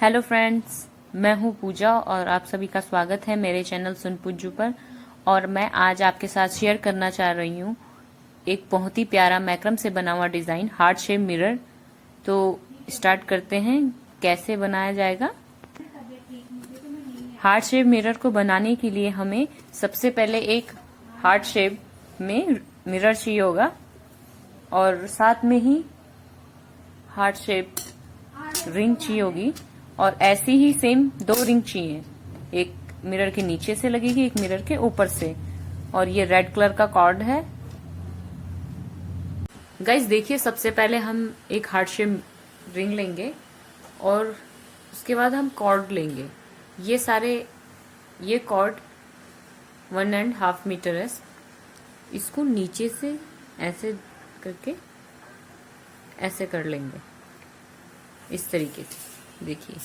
Hello friends, मैं हूँ पूजा और आप सभी का स्वागत है मेरे चैनल सुन पुज्जू पर। और मैं आज आपके साथ शेयर करना चाह रही हूँ एक बहुत ही प्यारा मैक्रम से बना हुआ डिज़ाइन हार्ट शेप मिरर। तो स्टार्ट करते हैं कैसे बनाया जाएगा। हार्ट शेप मिरर को बनाने के लिए हमें सबसे पहले एक हार्ट शेप में मिरर चाहिए होगा और साथ में ही हार्ट शेप रिंग चाहिए होगी और ऐसी ही सेम 2 रिंग चाहिए, एक मिरर के नीचे से लगेगी, एक मिरर के ऊपर से। और ये रेड कलर का कॉर्ड है। गाइस देखिए, सबसे पहले हम एक हार्ट शेप रिंग लेंगे और उसके बाद हम कॉर्ड लेंगे। ये कॉर्ड 1.5 मीटर है। इसको नीचे से ऐसे करके ऐसे कर लेंगे इस तरीके से। देखिए,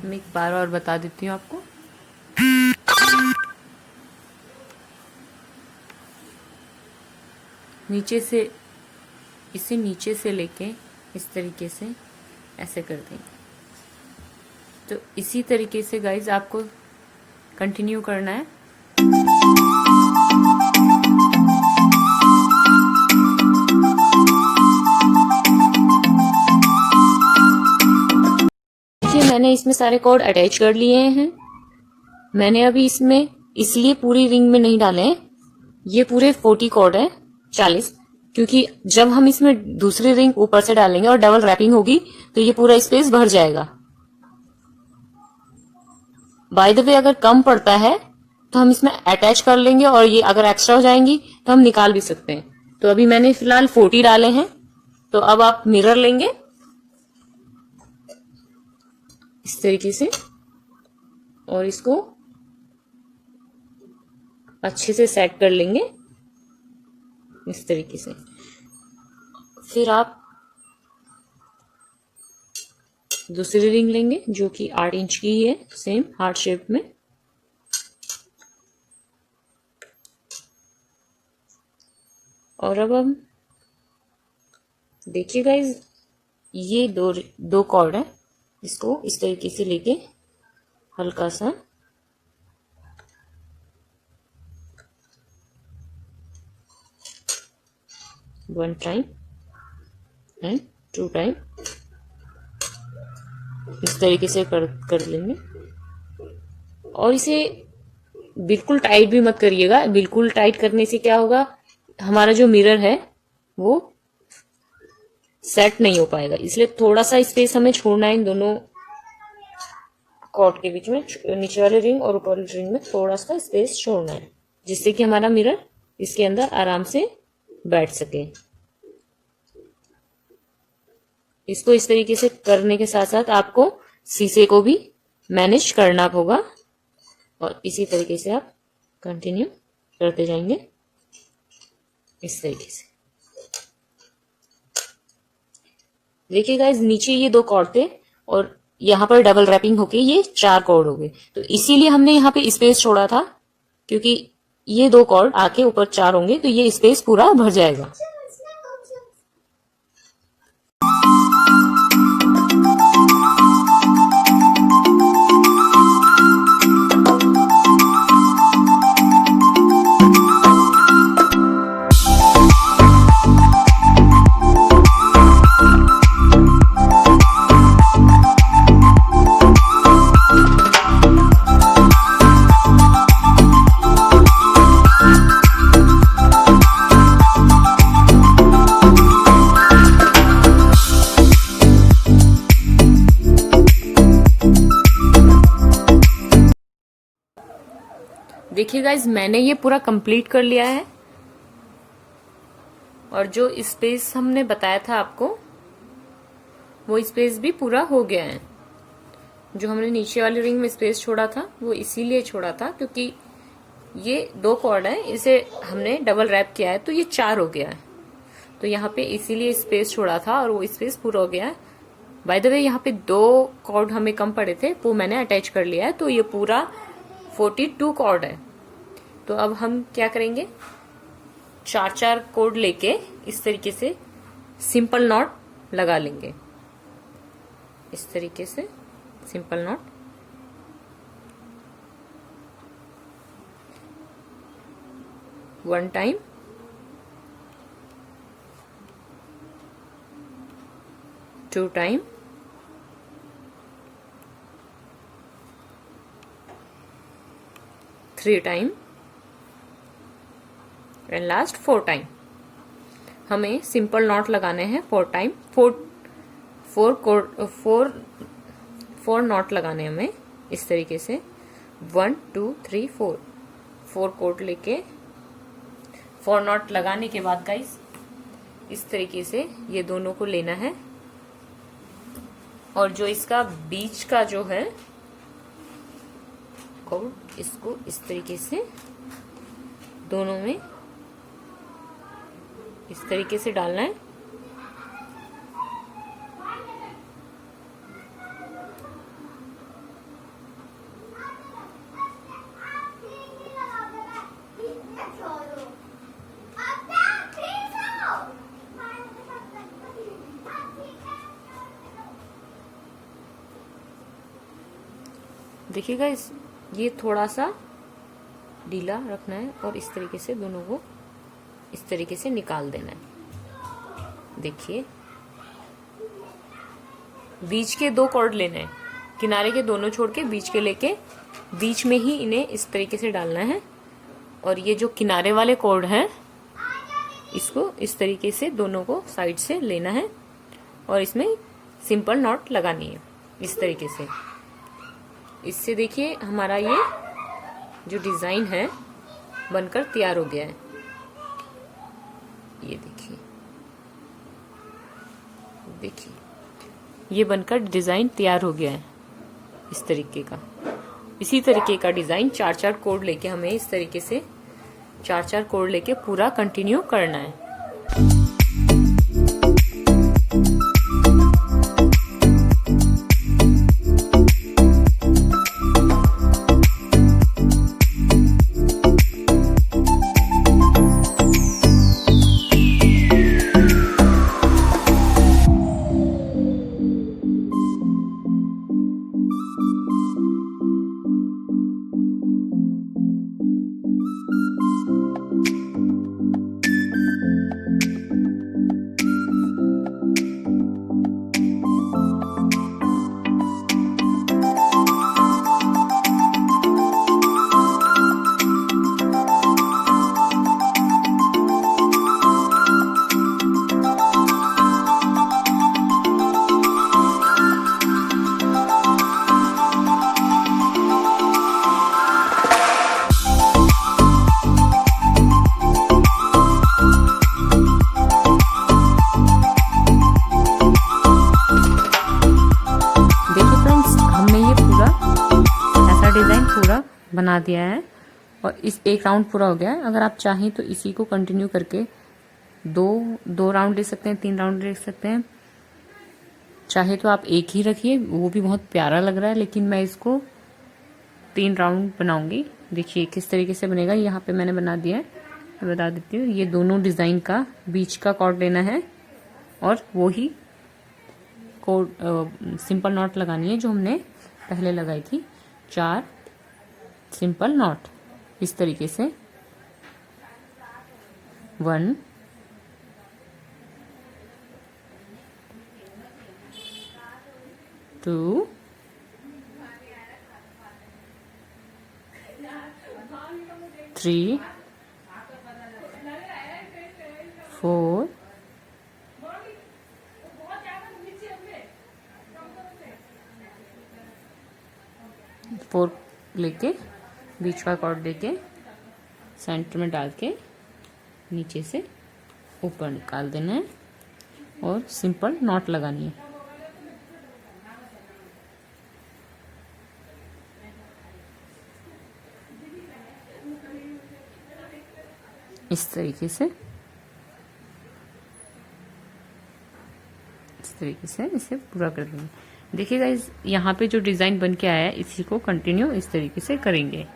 मैं एक बार और बता देती हूँ आपको। नीचे से इसे नीचे से लेके इस तरीके से ऐसे कर देंगे। तो इसी तरीके से गाइज आपको कंटिन्यू करना है। मैंने इसमें सारे कॉर्ड अटैच कर लिए हैं। मैंने अभी इसमें इसलिए पूरी रिंग में नहीं डाले हैं, ये पूरे 40 कॉर्ड है, 40, क्योंकि जब हम इसमें दूसरी रिंग ऊपर से डालेंगे और डबल रैपिंग होगी तो ये पूरा स्पेस भर जाएगा। बाय द वे, अगर कम पड़ता है तो हम इसमें अटैच कर लेंगे और ये अगर एक्स्ट्रा हो जाएंगी तो हम निकाल भी सकते हैं। तो अभी मैंने फिलहाल 40 डाले हैं। तो अब आप मिरर लेंगे इस तरीके से और इसको अच्छे से सेट कर लेंगे इस तरीके से। फिर आप दूसरी रिंग लेंगे जो कि 8 इंच की है, सेम हार्ट शेप में। और अब हम देखिए गाइज, ये दो कॉर्ड है, इसको इस तरीके से लेके हल्का सा वन टाइम एंड 2 टाइम इस तरीके से कर लेंगे। और इसे बिल्कुल टाइट भी मत करिएगा। बिल्कुल टाइट करने से क्या होगा, हमारा जो मिरर है वो सेट नहीं हो पाएगा। इसलिए थोड़ा सा स्पेस हमें छोड़ना है इन दोनों कॉर्ड के बीच में। नीचे वाले रिंग और ऊपर वाली रिंग में थोड़ा सा स्पेस छोड़ना है, जिससे कि हमारा मिरर इसके अंदर आराम से बैठ सके। इसको इस तरीके से करने के साथ साथ आपको शीशे को भी मैनेज करना होगा और इसी तरीके से आप कंटिन्यू करते जाएंगे इस तरीके से। देखिए गाइस, नीचे ये 2 कॉर्ड थे और यहाँ पर डबल रैपिंग होके ये 4 कॉर्ड हो गए। तो इसीलिए हमने यहाँ पे स्पेस छोड़ा था, क्योंकि ये 2 कॉर्ड आके ऊपर 4 होंगे तो ये स्पेस पूरा भर जाएगा। देखिए गाइज, मैंने ये पूरा कंप्लीट कर लिया है और जो स्पेस हमने बताया था आपको वो स्पेस भी पूरा हो गया है। जो हमने नीचे वाली रिंग में स्पेस छोड़ा था वो इसीलिए छोड़ा था क्योंकि ये 2 कॉर्ड है, इसे हमने डबल रैप किया है तो ये 4 हो गया है। तो यहाँ पे इसीलिए स्पेस छोड़ा था और वो स्पेस पूरा हो गया है। बाय द वे, यहाँ पे 2 कॉर्ड हमें कम पड़े थे, वो मैंने अटैच कर लिया है। तो ये पूरा 42 कॉर्ड है। तो अब हम क्या करेंगे, 4 कॉर्ड लेके इस तरीके से सिंपल नॉट लगा लेंगे इस तरीके से। Simple knot. One time, two time, three time and last four time. हमें सिंपल नॉट लगाने हैं फोर टाइम। फोर नॉट लगाने हैं हमें इस तरीके से, 1 2 3 4। 4 कोट लेके 4 नॉट लगाने के बाद गाइस इस तरीके से ये दोनों को लेना है, और जो इसका बीच का जो है कोट, इसको इस तरीके से दोनों में इस तरीके से डालना है। देखिएगा ये थोड़ा सा ढीला रखना है और इस तरीके से दोनों को इस तरीके से निकाल देना है। देखिए बीच के 2 कॉर्ड लेने हैं, किनारे के दोनों छोड़ के बीच के लेके बीच में ही इन्हें इस तरीके से डालना है, और ये जो किनारे वाले कॉर्ड हैं इसको इस तरीके से दोनों को साइड से लेना है और इसमें सिंपल नॉट लगानी है इस तरीके से। इससे देखिए हमारा ये जो डिजाइन है बनकर तैयार हो गया है। ये देखिए ये बनकर डिजाइन तैयार हो गया है इस तरीके का। इसी तरीके का डिजाइन 4-4 कोड लेके हमें इस तरीके से 4-4 कोड लेके पूरा कंटिन्यू करना है। डिजाइन पूरा बना दिया है और इस एक राउंड पूरा हो गया है। अगर आप चाहें तो इसी को कंटिन्यू करके दो राउंड ले सकते हैं, 3 राउंड ले सकते हैं। चाहे तो आप एक ही रखिए, वो भी बहुत प्यारा लग रहा है, लेकिन मैं इसको 3 राउंड बनाऊंगी। देखिए किस तरीके से बनेगा। यहाँ पे मैंने बना दिया है, मैं बता देती हूँ। ये दोनों डिजाइन का बीच का कॉर्ड लेना है और वो ही कॉर्ड सिंपल नॉट लगानी है जो हमने पहले लगाई थी। 4 सिंपल नॉट इस तरीके से 1 2 3 4 4 लेके बीच का कॉर्ड लेके सेंटर में डाल के नीचे से ऊपर निकाल देना है और सिंपल नॉट लगानी है। इस तरीके से इसे पूरा कर देंगे। देखिएगा यहाँ पे जो डिजाइन बन के आया है इसी को कंटिन्यू इस तरीके से करेंगे।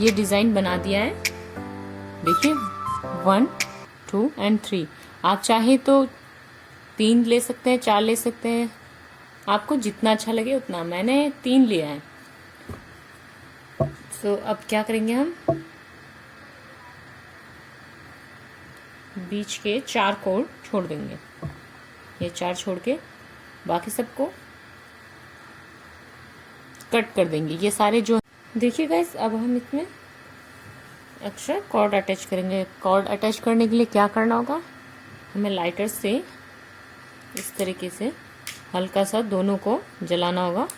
ये डिजाइन बना दिया है। देखिए 1 2 एंड 3। आप चाहे तो 3 ले सकते हैं, 4 ले सकते हैं, आपको जितना अच्छा लगे उतना। मैंने 3 लिया है। सो अब क्या करेंगे, हम बीच के 4 कोड छोड़ देंगे। ये 4 छोड़ के बाकी सबको कट कर देंगे। ये सारे जो देखिए गाइस, अब हम इसमें एक्स्ट्रा कॉर्ड अटैच करेंगे। कॉर्ड अटैच करने के लिए क्या करना होगा, हमें लाइटर से इस तरीके से हल्का सा दोनों को जलाना होगा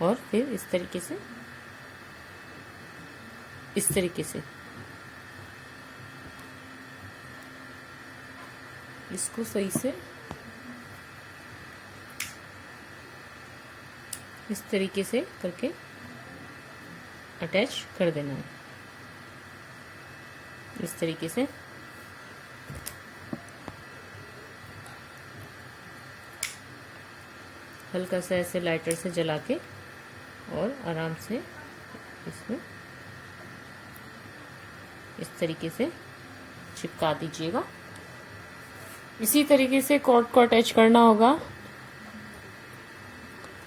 और फिर इस तरीके से इसको सही से इस तरीके से करके अटैच कर देना है। इस तरीके से हल्का सा ऐसे लाइटर से जला के और आराम से इसमें इस तरीके से चिपका दीजिएगा। इसी तरीके से कॉर्ड को अटैच करना होगा।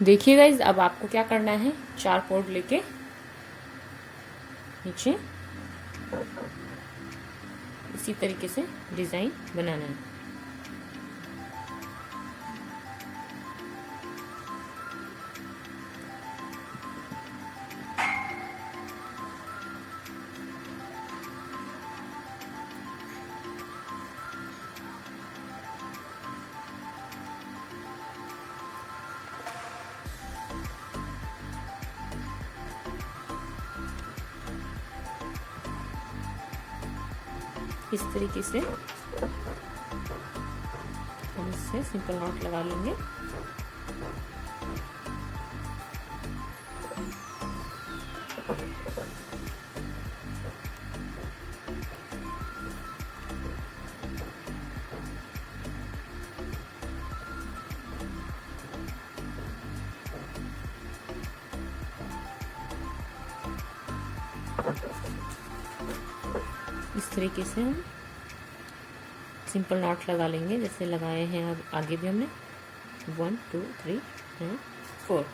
देखिए गाइस, अब आपको क्या करना है, 4 कॉर्ड लेके नीचे इसी तरीके से डिजाइन बनाना है। इस तरीके से हम इससे सिंपल नॉट लगा लेंगे। इस तरीके से हम सिंपल नॉट लगा लेंगे जैसे लगाए हैं। अब आगे भी हमने 1 2 3 एंड 4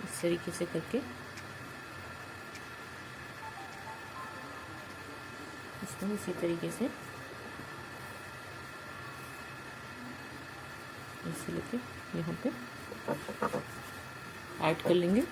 इस तरीके से करके इसको इसी तरीके से ऐसे लेके यहाँ पे ऐड कर लेंगे।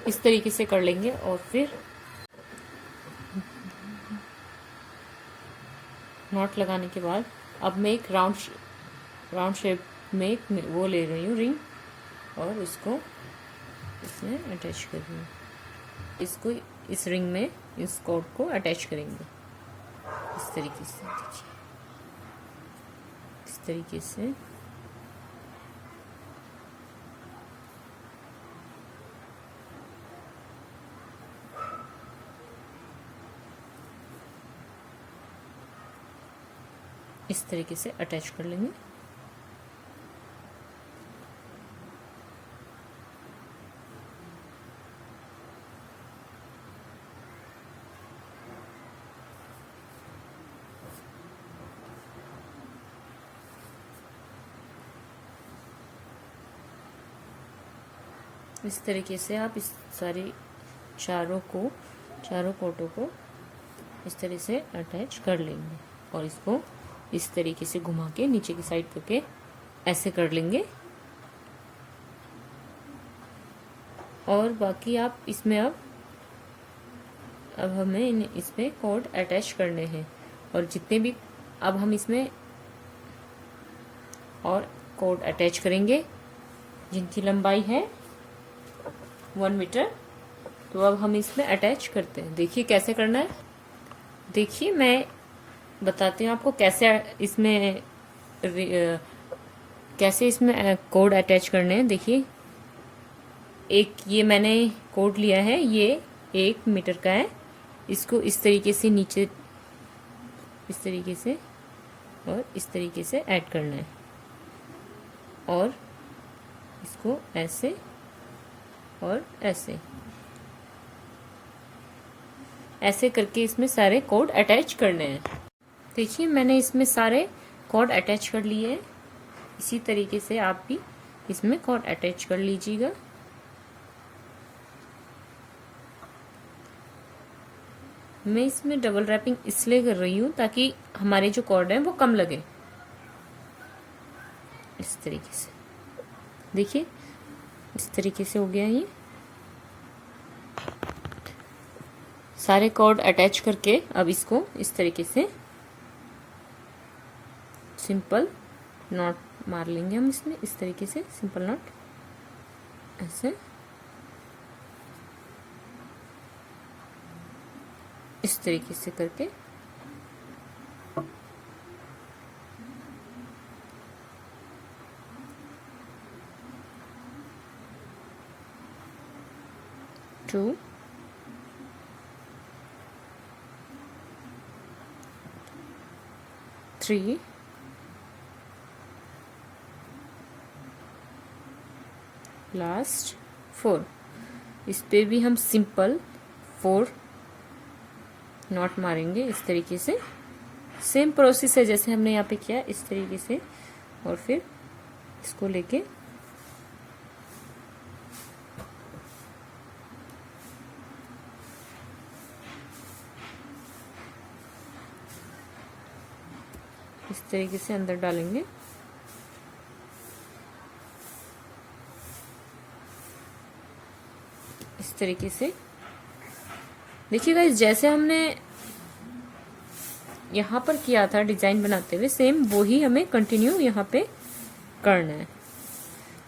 इस तरीके से कर लेंगे और फिर नॉट लगाने के बाद अब मैं एक राउंड शेप में एक वो ले रही हूँ रिंग और उसको इसमें अटैच कर रही हूँ। इसको इस रिंग में इस कॉर्ड को अटैच करेंगे इस तरीके से। देखिए इस तरीके से इस तरीके से अटैच कर लेंगे। इस तरीके से आप इस सारी चारों कोटों को इस तरह से अटैच कर लेंगे और इसको इस तरीके से घुमा के नीचे की साइड करके ऐसे कर लेंगे। और बाकी आप इसमें अब हमें इसमें कोड अटैच करने हैं और जितने भी अब हम इसमें और कोड अटैच करेंगे जिनकी लंबाई है 1 मीटर। तो अब हम इसमें अटैच करते हैं। देखिए कैसे करना है। देखिए मैं बताती हूँ आपको कैसे इसमें कोड अटैच करने हैं। देखिए एक ये मैंने कोड लिया है, ये 1 मीटर का है। इसको इस तरीके से नीचे इस तरीके से और इस तरीके से ऐड करना है और इसको ऐसे और ऐसे करके इसमें सारे कोड अटैच करने हैं। देखिए मैंने इसमें सारे कोड अटैच कर लिए हैं। इसी तरीके से आप भी इसमें कोड अटैच कर लीजिएगा। मैं इसमें डबल रैपिंग इसलिए कर रही हूँ ताकि हमारे जो कोड हैं वो कम लगे। इस तरीके से देखिए इस तरीके से हो गया। ये सारे कोड अटैच करके अब इसको इस तरीके से सिंपल नॉट मार लेंगे हम इसमें। इस तरीके से सिंपल नॉट ऐसे इस तरीके से करके टू थ्री लास्ट 4। इस पे भी हम सिंपल 4 नॉट मारेंगे इस तरीके से। सेम प्रोसेस है जैसे हमने यहाँ पे किया इस तरीके से। और फिर इसको लेके इस तरीके से अंदर डालेंगे। इस तरीके से देखिए गाइस, जैसे हमने यहाँ पर किया था डिजाइन बनाते हुए, सेम वो ही हमें कंटिन्यू यहाँ पे करना है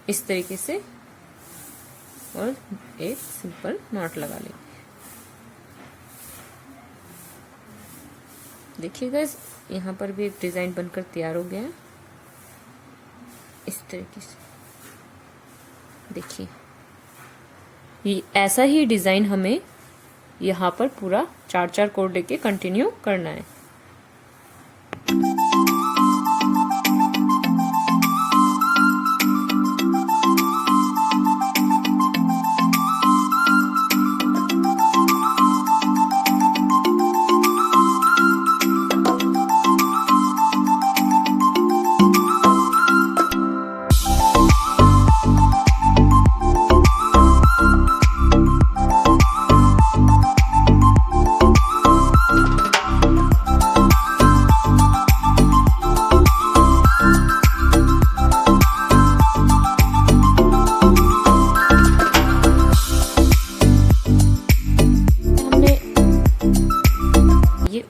इस तरीके से। और एक सिंपल नॉट लगा लेंगे। देखिए गाइस, यहाँ पर भी एक डिजाइन बनकर तैयार हो गया है इस तरीके से। देखिए ये ऐसा ही डिजाइन हमें यहाँ पर पूरा 4-4 कोड लेके कंटिन्यू करना है।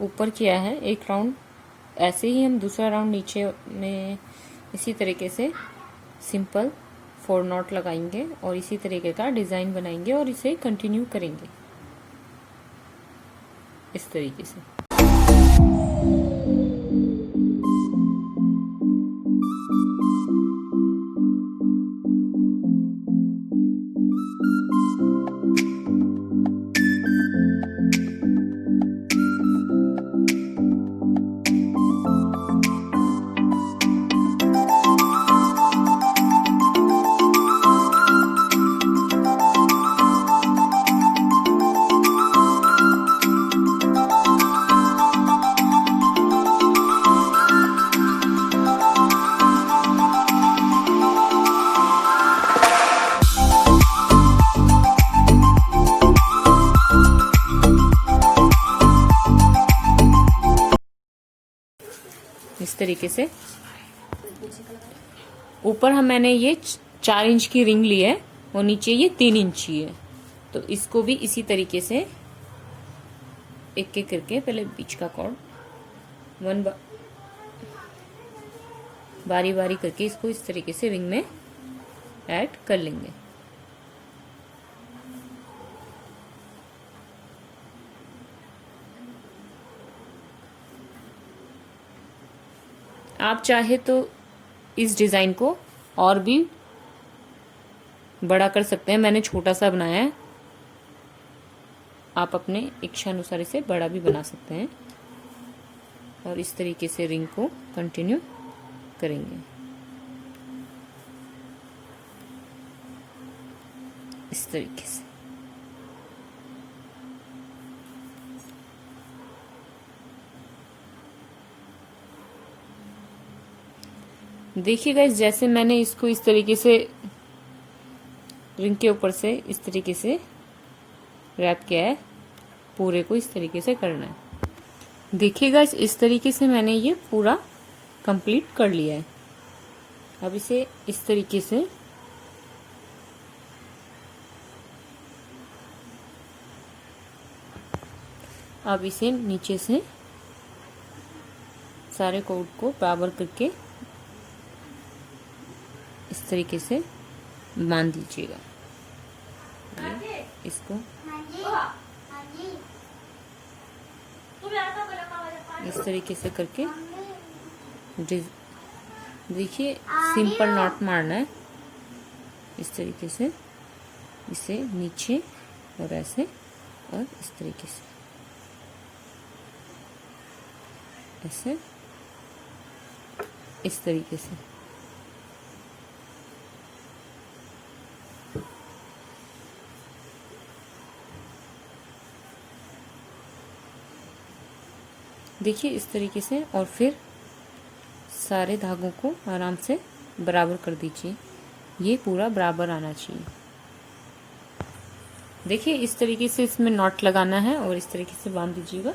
ऊपर किया है एक राउंड, ऐसे ही हम दूसरा राउंड नीचे में इसी तरीके से सिंपल 4 नॉट लगाएंगे और इसी तरीके का डिजाइन बनाएंगे और इसे कंटिन्यू करेंगे इस तरीके से। तरीके से ऊपर मैंने ये 4 इंच की रिंग ली है और नीचे ये 3 इंच की है। तो इसको भी इसी तरीके से एक एक करके पहले बीच का कॉर्ड बारी बारी करके इसको इस तरीके से रिंग में ऐड कर लेंगे। आप चाहे तो इस डिजाइन को और भी बड़ा कर सकते हैं, मैंने छोटा सा बनाया है। आप अपने इच्छा अनुसार इसे बड़ा भी बना सकते हैं और इस तरीके से रिंग को कंटिन्यू करेंगे इस तरीके से। देखिए गाइस, जैसे मैंने इसको इस तरीके से रिंग के ऊपर से इस तरीके से रैप किया है, पूरे को इस तरीके से करना है। देखिए गाइस, इस तरीके से मैंने ये पूरा कंप्लीट कर लिया है। अब इसे इस तरीके से अब इसे नीचे से सारे कोड को बराबर करके इस तरीके से बांध लीजिएगा। इसको इस तरीके से करके देखिए सिंपल नॉट मारना है इस तरीके से, इसे नीचे और ऐसे और इस तरीके से ऐसे इस तरीके से। देखिए इस तरीके से, और फिर सारे धागों को आराम से बराबर कर दीजिए। ये पूरा बराबर आना चाहिए। देखिए इस तरीके से इसमें नॉट लगाना है और इस तरीके से बांध दीजिएगा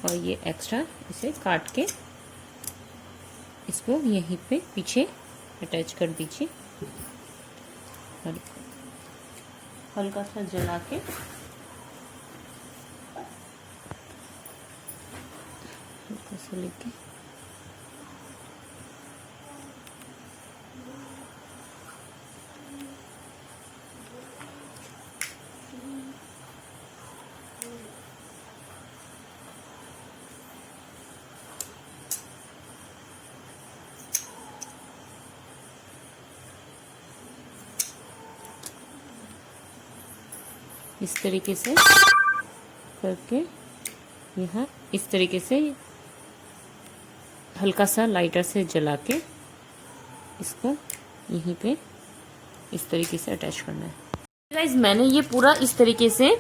और ये एक्स्ट्रा इसे काट के इसको यहीं पे पीछे अटैच कर दीजिए। हल्का सा जला के हल्का सा लेके इस तरीके से करके यहाँ इस तरीके से हल्का सा लाइटर से जला के इसको यहीं पे इस तरीके से अटैच करना है। गाइस, मैंने ये पूरा इस तरीके से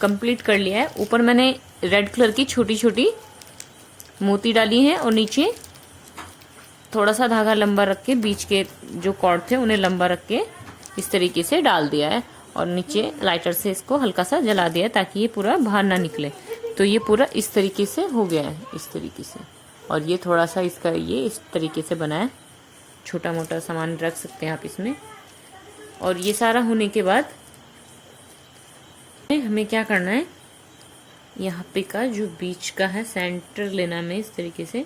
कंप्लीट कर लिया है। ऊपर मैंने रेड कलर की छोटी छोटी मोती डाली है और नीचे थोड़ा सा धागा लंबा रख के बीच के जो कॉर्ड थे उन्हें लंबा रख के इस तरीके से डाल दिया है और नीचे लाइटर से इसको हल्का सा जला दिया है ताकि ये पूरा बाहर ना निकले। तो ये पूरा इस तरीके से हो गया है इस तरीके से। और ये थोड़ा सा इसका ये इस तरीके से बना है, छोटा मोटा सामान रख सकते हैं आप इसमें। और ये सारा होने के बाद हमें क्या करना है, यहाँ पे का जो बीच का है सेंटर लेना है, इस तरीके से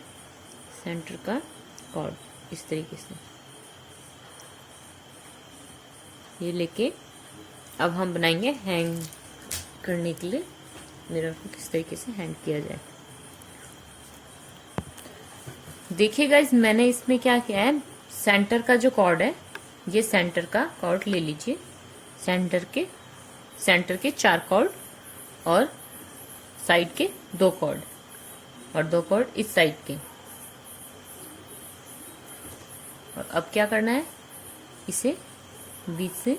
सेंटर का कॉर्ड इस तरीके से ये लेके अब हम बनाएंगे हैंग करने के लिए मिरर को किस तरीके से हैंग किया जाए। देखिए गाइस, मैंने इसमें क्या किया है, सेंटर का जो कॉर्ड है ये सेंटर का कॉर्ड ले लीजिए। सेंटर के 4 कॉर्ड और साइड के 2 कॉर्ड और 2 कॉर्ड इस साइड के। और अब क्या करना है, इसे बीच से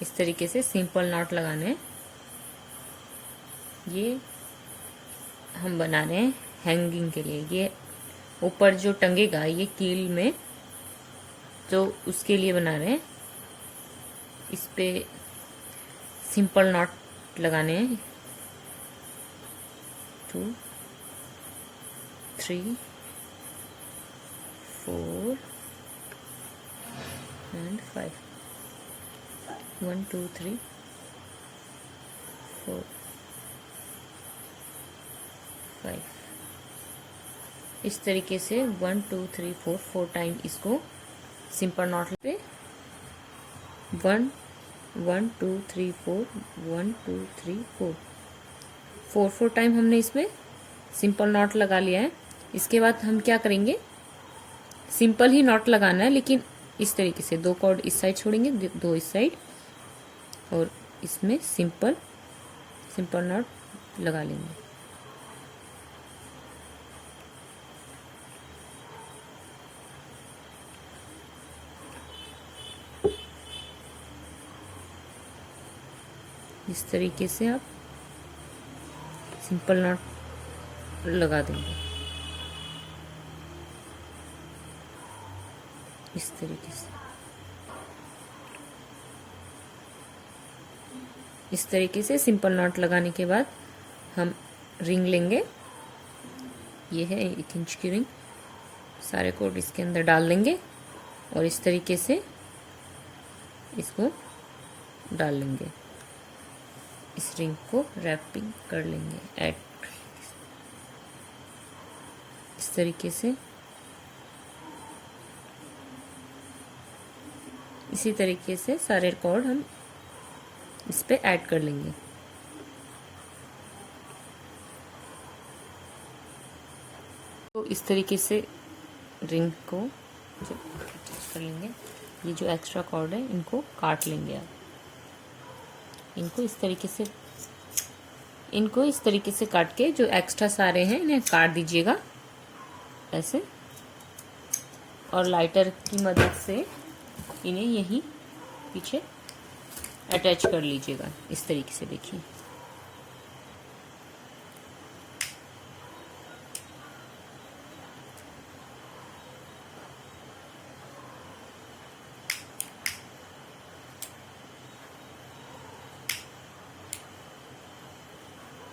इस तरीके से सिंपल नॉट लगाने हैं। ये हम बना रहे हैं हैंगिंग के लिए। ये ऊपर जो टंगेगा ये कील में, तो उसके लिए बना रहे हैं। इस पे सिंपल नॉट लगाने हैं 2 3 4 and 5, 1 2 3 4 5। इस तरीके से 1 2 3 4 टाइम इसको सिंपल नॉट पे 1 1 2 3 4 1 2 3 4 टाइम हमने इसमें सिंपल नॉट लगा लिया है। इसके बाद हम क्या करेंगे, सिंपल ही नॉट लगाना है, लेकिन इस तरीके से 2 कॉर्ड इस साइड छोड़ेंगे, 2 इस साइड, और इसमें सिंपल नॉट लगा लेंगे। इस तरीके से आप सिंपल नॉट लगा देंगे। इस तरीके से, इस तरीके से सिंपल नॉट लगाने के बाद हम रिंग लेंगे। ये है 1 इंच की रिंग, सारे कोड इसके अंदर डाल देंगे और इस तरीके से इसको डाल लेंगे। इस रिंग को रैपिंग कर लेंगे ऐड इस तरीके से। इसी तरीके से सारे कॉर्ड हम इस पे ऐड कर लेंगे। तो इस तरीके से रिंग को कर लेंगे। ये जो एक्स्ट्रा कॉर्ड है इनको काट लेंगे आप। इनको इस तरीके से काट के जो एक्स्ट्रा सारे हैं इन्हें काट दीजिएगा ऐसे, और लाइटर की मदद से इन्हें यहीं पीछे अटैच कर लीजिएगा। इस तरीके से देखिए।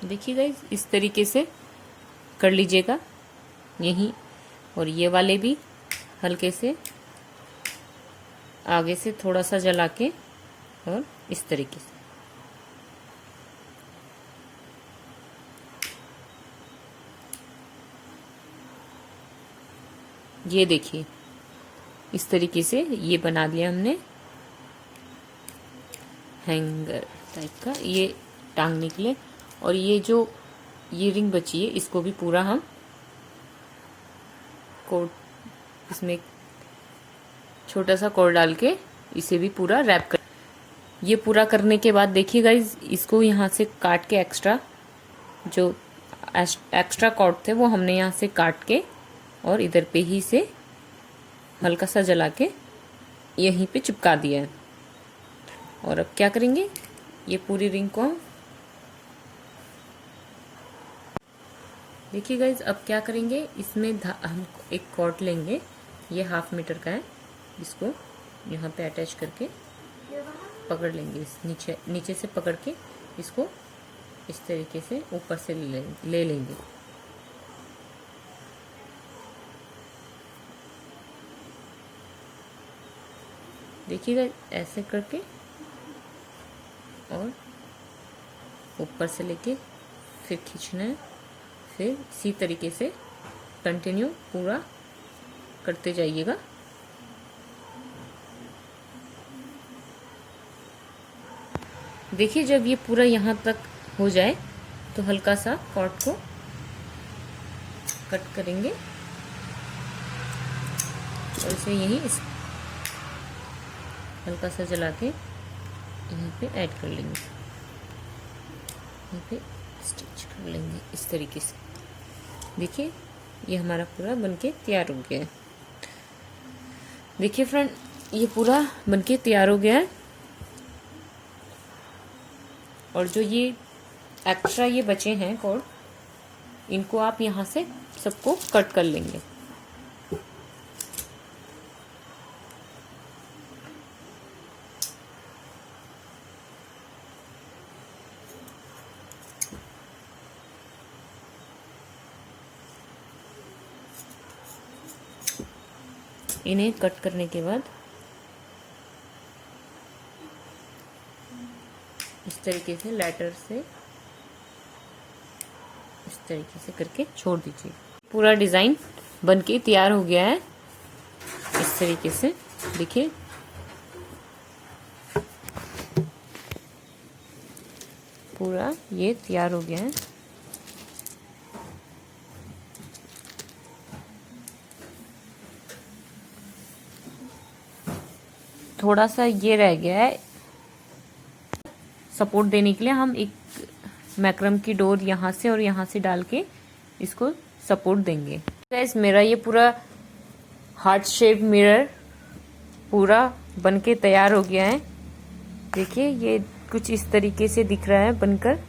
देखिए गाइस, इस तरीके से कर लीजिएगा यहीं, और ये वाले भी हल्के से आगे से थोड़ा सा जला के, और इस तरीके से। ये देखिए, इस तरीके से ये बना दिया हमने हैंगर टाइप का, ये टांगने के लिए। और ये जो ये रिंग बची है इसको भी पूरा हम कोड, इसमें छोटा सा कोड डाल के इसे भी पूरा रैप कर। ये पूरा करने के बाद देखिए गाइस, इसको यहाँ से काट के जो एक्स्ट्रा कॉर्ड थे वो हमने यहाँ से काट के और इधर पे ही से हल्का सा जला के यहीं पे चिपका दिया है। और अब क्या करेंगे, ये पूरी रिंग को हम देखिए गाइज, अब क्या करेंगे, इसमें हम एक कॉर्ड लेंगे, ये 1/2 मीटर का है, इसको यहाँ पे अटैच करके पकड़ लेंगे। इस नीचे से पकड़ के इसको इस तरीके से ऊपर से ले लेंगे। देखिएगा ऐसे करके, और ऊपर से लेके फिर खींचना है। फिर इसी तरीके से कंटिन्यू पूरा करते जाइएगा। देखिए, जब ये पूरा यहाँ तक हो जाए तो हल्का सा कॉर्ड को कट करेंगे और इसे यहीं हल्का सा जला के यहाँ पे ऐड कर लेंगे, यहाँ पे स्टिच कर लेंगे इस तरीके से। देखिए, ये हमारा पूरा बनके तैयार हो गया है। देखिए फ्रेंड, ये पूरा बनके तैयार हो गया है। और जो ये एक्स्ट्रा ये बचे हैं कॉर्ड, इनको आप यहाँ से सबको कट कर लेंगे। इन्हें कट करने के बाद इस तरीके से लेटर से इस तरीके से करके छोड़ दीजिए। पूरा डिजाइन बनके तैयार हो गया है। इस तरीके से देखिए, पूरा ये तैयार हो गया है। थोड़ा सा ये रह गया है सपोर्ट देने के लिए, हम एक मैक्रम की डोर यहाँ से और यहाँ से डाल के इसको सपोर्ट देंगे। गाइस, मेरा ये पूरा हार्ट शेप मिरर पूरा बनके तैयार हो गया है। देखिए, ये कुछ इस तरीके से दिख रहा है बनकर।